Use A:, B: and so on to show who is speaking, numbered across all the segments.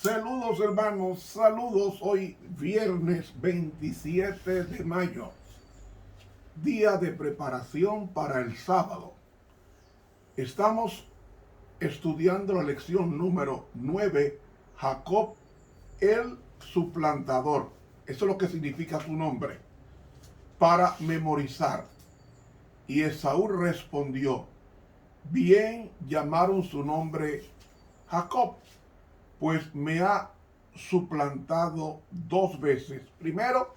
A: Saludos hermanos, saludos. Hoy viernes 27 de mayo, día de preparación para el sábado. Estamos estudiando la lección número 9, Jacob el suplantador. Eso es lo que significa su nombre, para memorizar. Y Esaú respondió, bien llamaron su nombre Jacob, pues me ha suplantado 2 veces. Primero,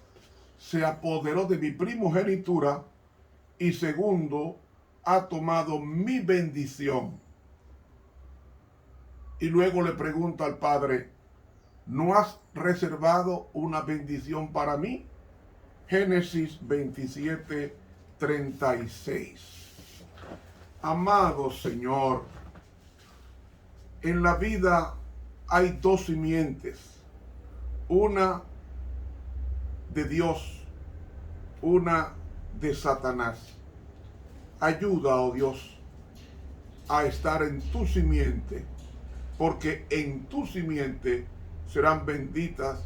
A: se apoderó de mi primogenitura y segundo, ha tomado mi bendición. Y luego le pregunta al padre, ¿no has reservado una bendición para mí? Génesis 27, 36. Amado Señor, en la vida hay 2 simientes, una de Dios, una de Satanás. Ayuda, oh Dios, a estar en tu simiente, porque en tu simiente serán benditas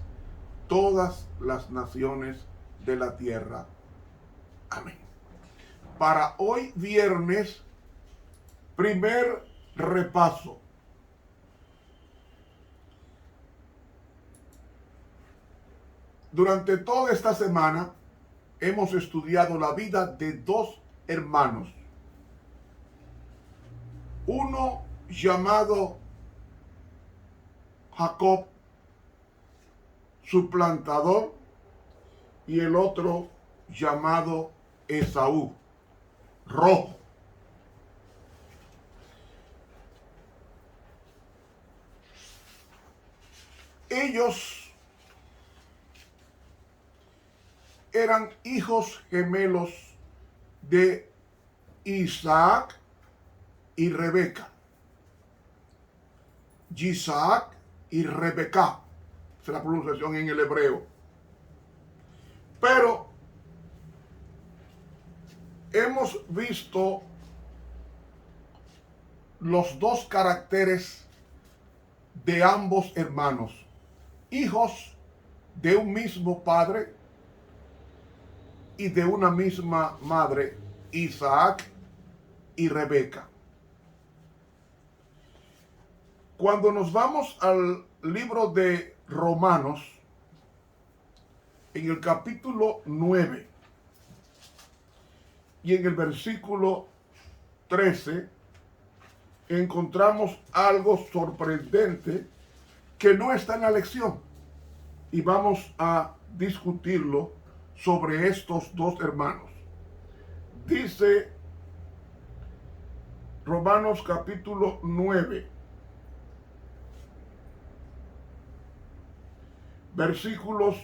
A: todas las naciones de la tierra. Amén. Para hoy viernes, primer repaso. Durante toda esta semana hemos estudiado la vida de 2 hermanos. Uno llamado Jacob, suplantador, y el otro llamado Esaú, rojo. Ellos eran hijos gemelos de Isaac y Rebeca. Isaac y Rebeca, es la pronunciación en el hebreo. Pero hemos visto los 2 caracteres de ambos hermanos, hijos de un mismo padre y de una misma madre, Isaac y Rebeca. Cuando nos vamos al libro de Romanos, en el capítulo 9 y en el versículo 13, encontramos algo sorprendente que no está en la lección. Y vamos a discutirlo sobre estos 2 hermanos. Dice Romanos capítulo 9, versículos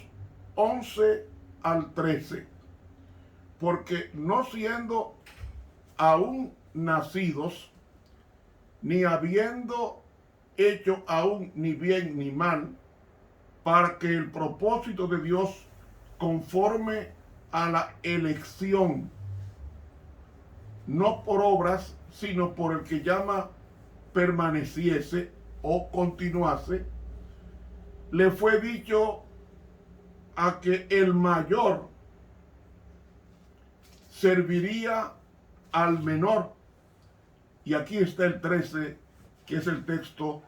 A: 11 al 13. Porque no siendo aún nacidos, ni habiendo hecho aún ni bien ni mal, para que el propósito de Dios conforme a la elección, no por obras, sino por el que llama, permaneciese o continuase, le fue dicho a que el mayor serviría al menor. Y aquí está el 13, que es el texto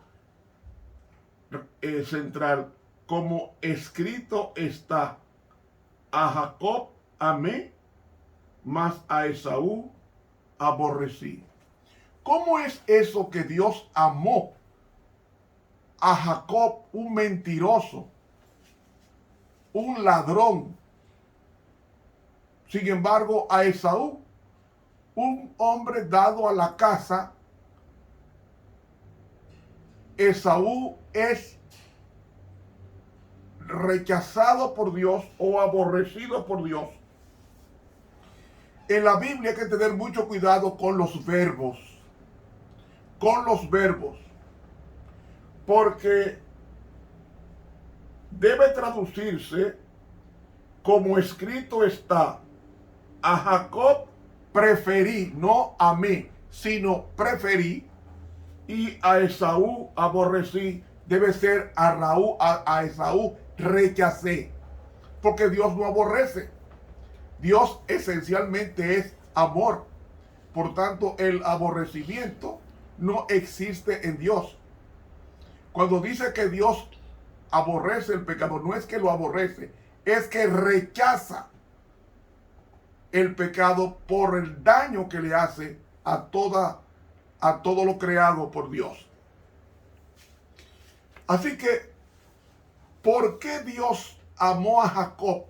A: central. Como escrito está, a Jacob amé, mas a Esaú aborrecí. ¿Cómo es eso que Dios amó a Jacob, un mentiroso, un ladrón? Sin embargo, a Esaú, un hombre dado a la casa, Esaú es rechazado por Dios o aborrecido por Dios. En la Biblia hay que tener mucho cuidado con los verbos. Porque debe traducirse como escrito está, a Jacob preferí, no amé, sino preferí, y a Esaú aborrecí, debe ser a Esaú rechacé, porque Dios no aborrece. Dios esencialmente es amor. Por tanto, el aborrecimiento no existe en Dios. Cuando dice que Dios aborrece el pecado, no es que lo aborrece, es que rechaza el pecado por el daño que le hace a todo lo creado por Dios. Así que, ¿por qué Dios amó a Jacob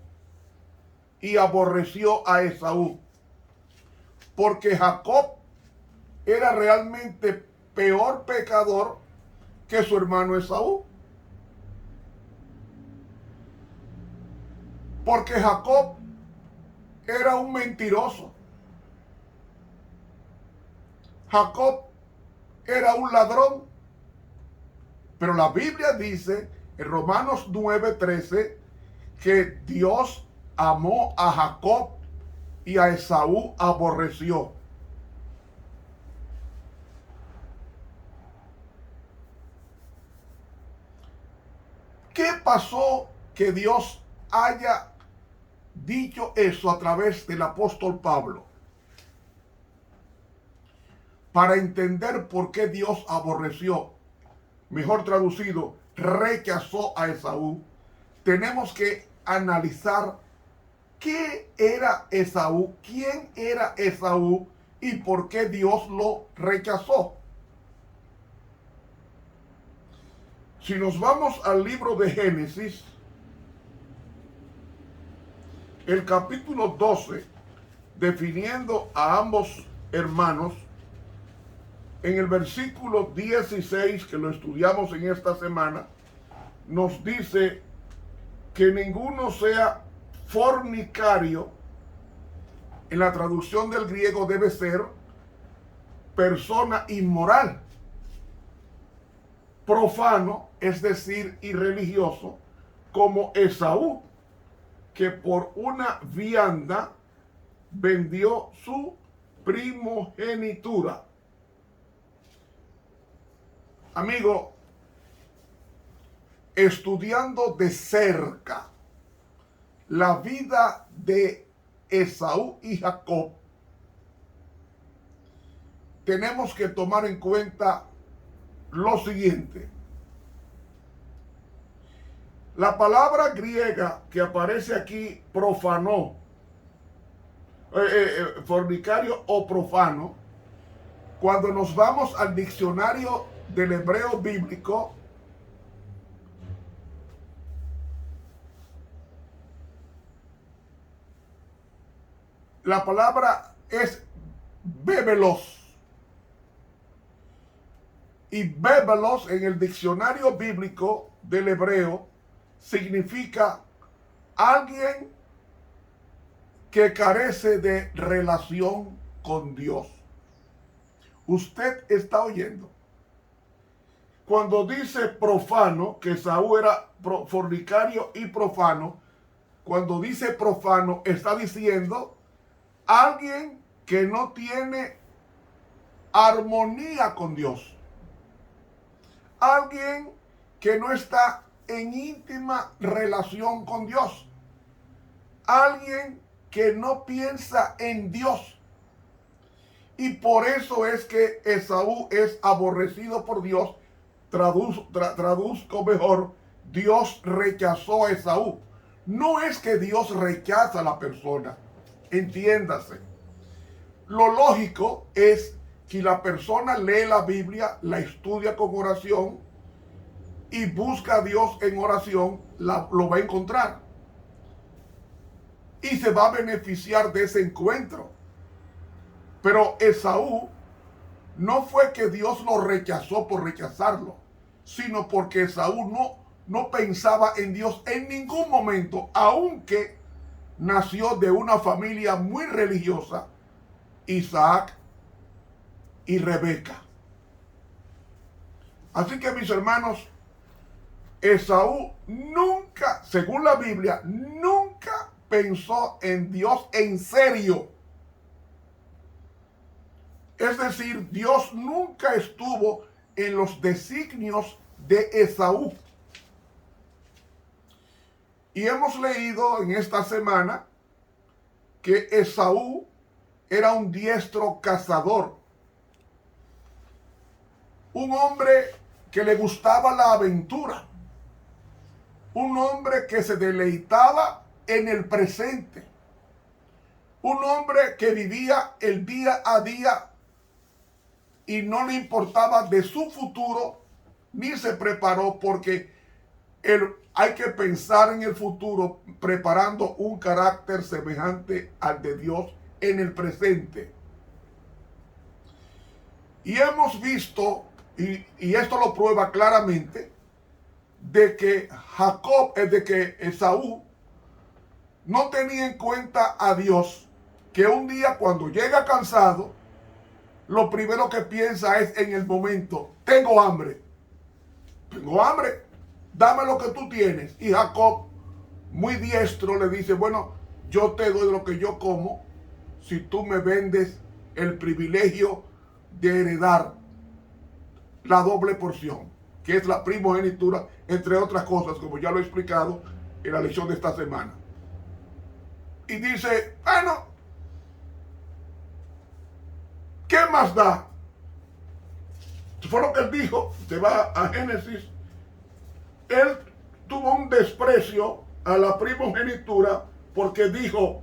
A: y aborreció a Esaú? Porque Jacob era realmente peor pecador que su hermano Esaú. Porque Jacob era un mentiroso. Jacob era un ladrón. Pero la Biblia dice en Romanos 9:13 que Dios amó a Jacob y a Esaú aborreció. ¿Qué pasó que Dios haya dicho eso a través del apóstol Pablo? Para entender por qué Dios aborreció, mejor traducido, rechazó a Esaú, tenemos que analizar qué era Esaú, quién era Esaú y por qué Dios lo rechazó. Si nos vamos al libro de Génesis, el capítulo 12, definiendo a ambos hermanos, en el versículo 16, que lo estudiamos en esta semana, nos dice que ninguno sea fornicario. En la traducción del griego debe ser persona inmoral, profano, es decir, irreligioso, como Esaú, que por una vianda vendió su primogenitura. Amigo, estudiando de cerca la vida de Esaú y Jacob, tenemos que tomar en cuenta lo siguiente. La palabra griega que aparece aquí, profano, fornicario o profano, cuando nos vamos al diccionario del hebreo bíblico, la palabra es bébelos. Y bébelos en el diccionario bíblico del hebreo significa alguien que carece de relación con Dios. Usted está oyendo. Cuando dice profano, que Esaú era fornicario y profano, cuando dice profano está diciendo alguien que no tiene armonía con Dios. Alguien que no está en íntima relación con Dios. Alguien que no piensa en Dios. Y por eso es que Esaú es aborrecido por Dios. Traduzco mejor, Dios rechazó a Esaú. No es que Dios rechaza a la persona, entiéndase. Lo lógico es que la persona lee la Biblia, la estudia con oración y busca a Dios en oración, lo va a encontrar. Y se va a beneficiar de ese encuentro. Pero Esaú no fue que Dios lo rechazó por rechazarlo, sino porque Esaú no pensaba en Dios en ningún momento, aunque nació de una familia muy religiosa, Isaac y Rebeca. Así que, mis hermanos, Esaú nunca, según la Biblia, nunca pensó en Dios en serio. Es decir, Dios nunca estuvo en los designios de Esaú. Y hemos leído en esta semana que Esaú era un diestro cazador, un hombre que le gustaba la aventura, un hombre que se deleitaba en el presente, un hombre que vivía el día a día y no le importaba de su futuro, ni se preparó, porque hay que pensar en el futuro preparando un carácter semejante al de Dios en el presente. Y hemos visto, y esto lo prueba claramente, de que Esaú no tenía en cuenta a Dios, que un día cuando llega cansado, lo primero que piensa es en el momento: tengo hambre, dame lo que tú tienes. Y Jacob, muy diestro, le dice: bueno, yo te doy lo que yo como si tú me vendes el privilegio de heredar la doble porción, que es la primogenitura, entre otras cosas, como ya lo he explicado en la lección de esta semana. Y dice: bueno, ¿qué más da? Eso fue lo que él dijo. Se va a Génesis. Él tuvo un desprecio a la primogenitura porque dijo: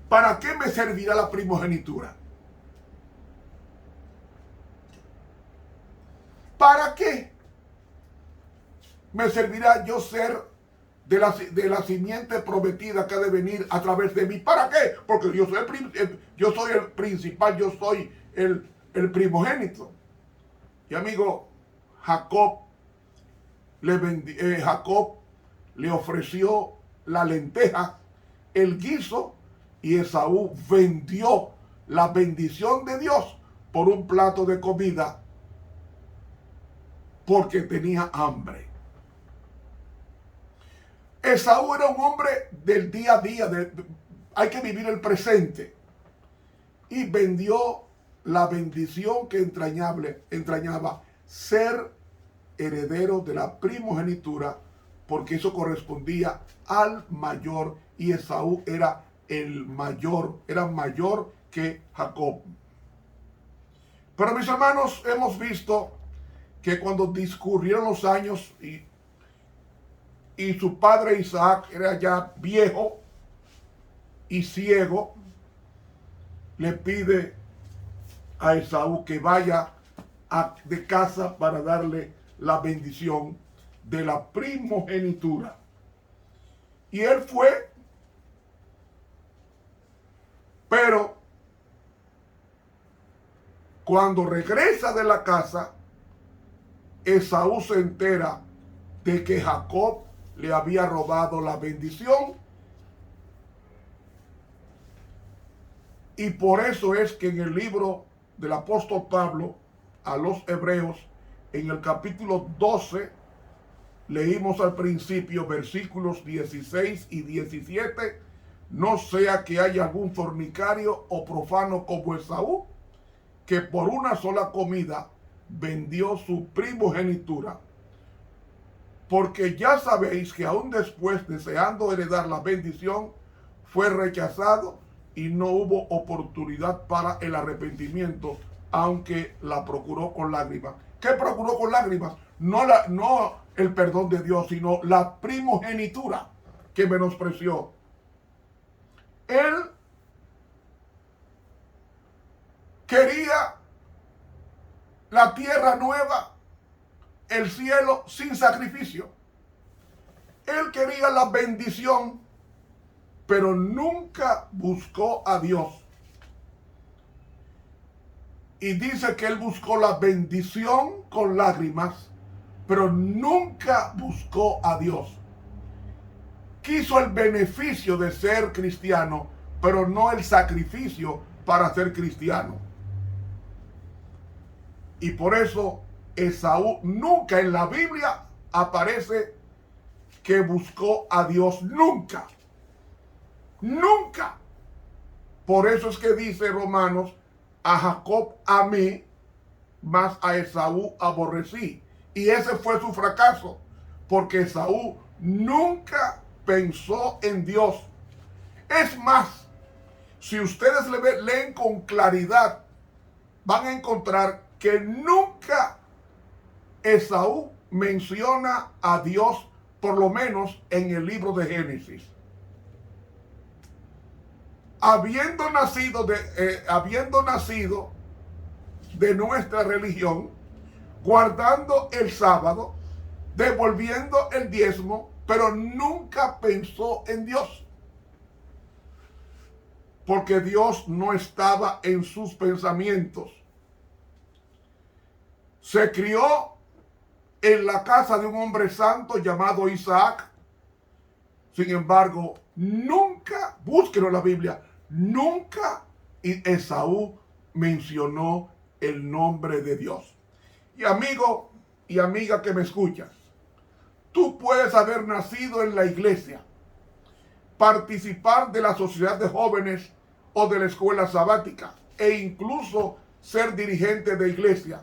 A: ¿para qué me servirá la primogenitura? ¿Para qué me servirá yo ser de la simiente prometida que ha de venir a través de mí? ¿Para qué? Porque yo soy el principal, yo soy el primogénito. Y amigo, Jacob le ofreció la lenteja, el guiso, y Esaú vendió la bendición de Dios por un plato de comida porque tenía hambre. Esaú era un hombre del día a día, hay que vivir el presente, y vendió la bendición que entrañaba ser heredero de la primogenitura, porque eso correspondía al mayor, y Esaú era el mayor, era mayor que Jacob. Pero mis hermanos, hemos visto que cuando discurrieron los años y su padre Isaac era ya viejo y ciego, le pide a Esaú que vaya de casa para darle la bendición de la primogenitura. Y él fue, pero cuando regresa de la casa, Esaú se entera de que Jacob le había robado la bendición. Y por eso es que en el libro del apóstol Pablo a los Hebreos, en el capítulo 12, leímos al principio versículos 16 y 17, no sea que haya algún fornicario o profano como Esaú, que por una sola comida vendió su primogenitura. Porque ya sabéis que aún después, deseando heredar la bendición, fue rechazado y no hubo oportunidad para el arrepentimiento, aunque la procuró con lágrimas. ¿Qué procuró con lágrimas? No el perdón de Dios, sino la primogenitura que menospreció. Él quería la tierra nueva, el cielo sin sacrificio. Él quería la bendición, pero nunca buscó a Dios. Y dice que él buscó la bendición con lágrimas, pero nunca buscó a Dios. Quiso el beneficio de ser cristiano, pero no el sacrificio para ser cristiano. Y por eso Esaú nunca en la Biblia aparece que buscó a Dios. Nunca. Nunca. Por eso es que dice Romanos: a Jacob amé, mas a Esaú aborrecí. Y ese fue su fracaso, porque Esaú nunca pensó en Dios. Es más, si ustedes leen con claridad, van a encontrar que nunca Esaú menciona a Dios, por lo menos en el libro de Génesis. Habiendo nacido de nuestra religión, guardando el sábado, devolviendo el diezmo, pero nunca pensó en Dios, porque Dios no estaba en sus pensamientos. Se crió en la casa de un hombre santo llamado Isaac. Sin embargo, nunca, búsquenlo en la Biblia, nunca Esaú mencionó el nombre de Dios. Y amigo y amiga que me escuchas, tú puedes haber nacido en la iglesia, participar de la sociedad de jóvenes o de la escuela sabática e incluso ser dirigente de iglesia.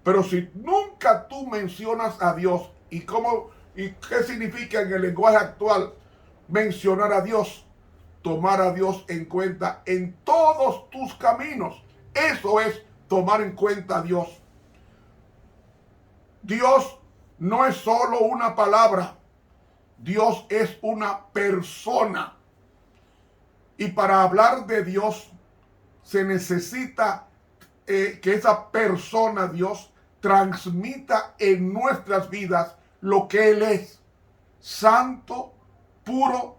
A: Pero si nunca tú mencionas a Dios, ¿y qué significa en el lenguaje actual mencionar a Dios? Tomar a Dios en cuenta en todos tus caminos. Eso es tomar en cuenta a Dios. Dios no es solo una palabra. Dios es una persona. Y para hablar de Dios se necesita que esa persona, Dios, transmita en nuestras vidas lo que Él es: santo, puro.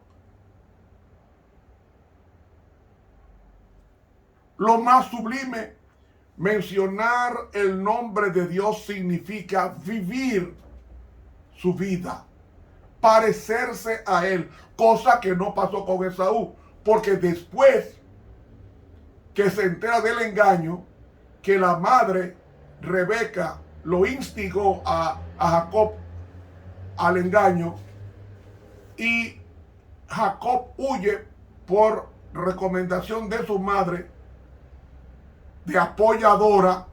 A: Lo más sublime, mencionar el nombre de Dios significa vivir su vida, parecerse a Él, cosa que no pasó con Esaú, porque después que se entera del engaño, que la madre Rebeca lo instigó a Jacob al engaño, y Jacob huye por recomendación de su madre, de apoyadora.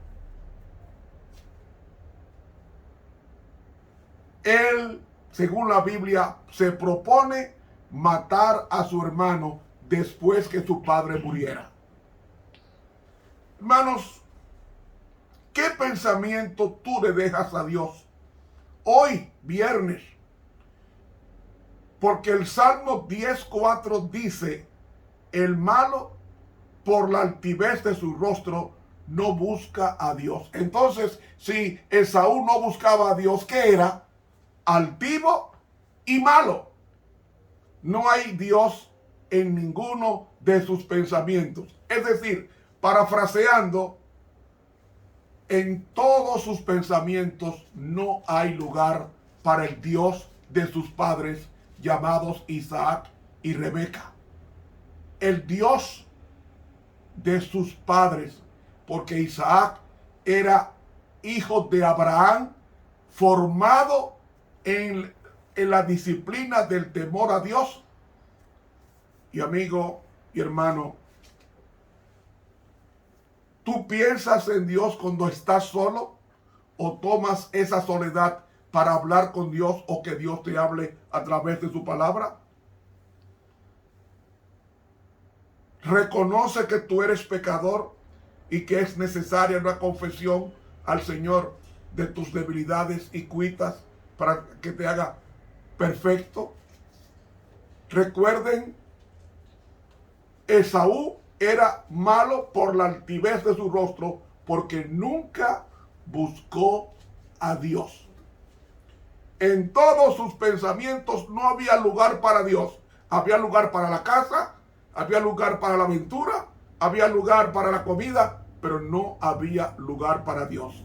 A: Él, según la Biblia, se propone matar a su hermano después que su padre muriera. Hermanos, ¿qué pensamiento tú le dejas a Dios hoy, viernes? Porque el Salmo 10:4 dice: el malo, por la altivez de su rostro, no busca a Dios. Entonces, si Esaú no buscaba a Dios, ¿qué era? Altivo y malo. No hay Dios en ninguno de sus pensamientos. Es decir, parafraseando, en todos sus pensamientos no hay lugar para el Dios de sus padres, llamados Isaac y Rebeca. El Dios de sus padres, porque Isaac era hijo de Abraham, formado en la disciplina del temor a Dios. Y amigo y hermano, ¿tú piensas en Dios cuando estás solo? ¿O tomas esa soledad para hablar con Dios, o que Dios te hable a través de su palabra? Reconoce que tú eres pecador y que es necesaria una confesión al Señor de tus debilidades y cuitas para que te haga perfecto. Recuerden, Esaú era malo por la altivez de su rostro, porque nunca buscó a Dios. En todos sus pensamientos no había lugar para Dios. Había lugar para la casa, había lugar para la aventura, había lugar para la comida, pero no había lugar para Dios.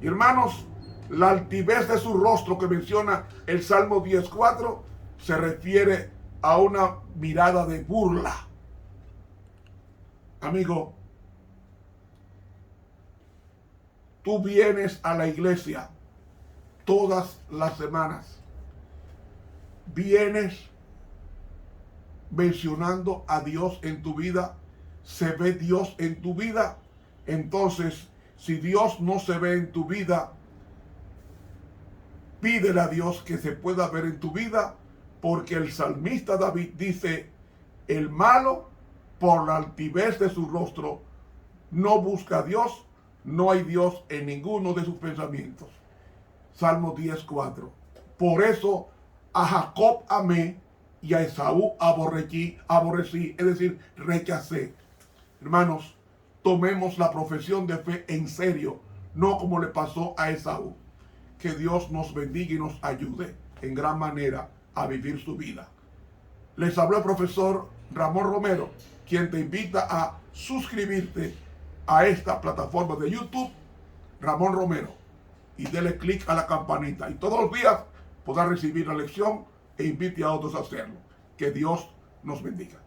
A: Y hermanos, la altivez de su rostro que menciona el Salmo 10:4 se refiere a una mirada de burla. Amigo, tú vienes a la iglesia todas las semanas. Vienes mencionando a Dios en tu vida. ¿Se ve Dios en tu vida? Entonces, si Dios no se ve en tu vida, Pídele a Dios que se pueda ver en tu vida, porque el salmista David dice, el malo, por la altivez de su rostro, no busca a Dios, no hay Dios en ninguno de sus pensamientos. Salmo 10:4. Por eso a Jacob amé y a Esaú aborrecí, es decir, rechacé. Hermanos, tomemos la profesión de fe en serio, no como le pasó a Esaú. Que Dios nos bendiga y nos ayude en gran manera a vivir su vida. Les habló el profesor Ramón Romero, quien te invita a suscribirte a esta plataforma de YouTube, Ramón Romero, y dele clic a la campanita y todos los días podrás recibir la lección e invite a otros a hacerlo. Que Dios nos bendiga.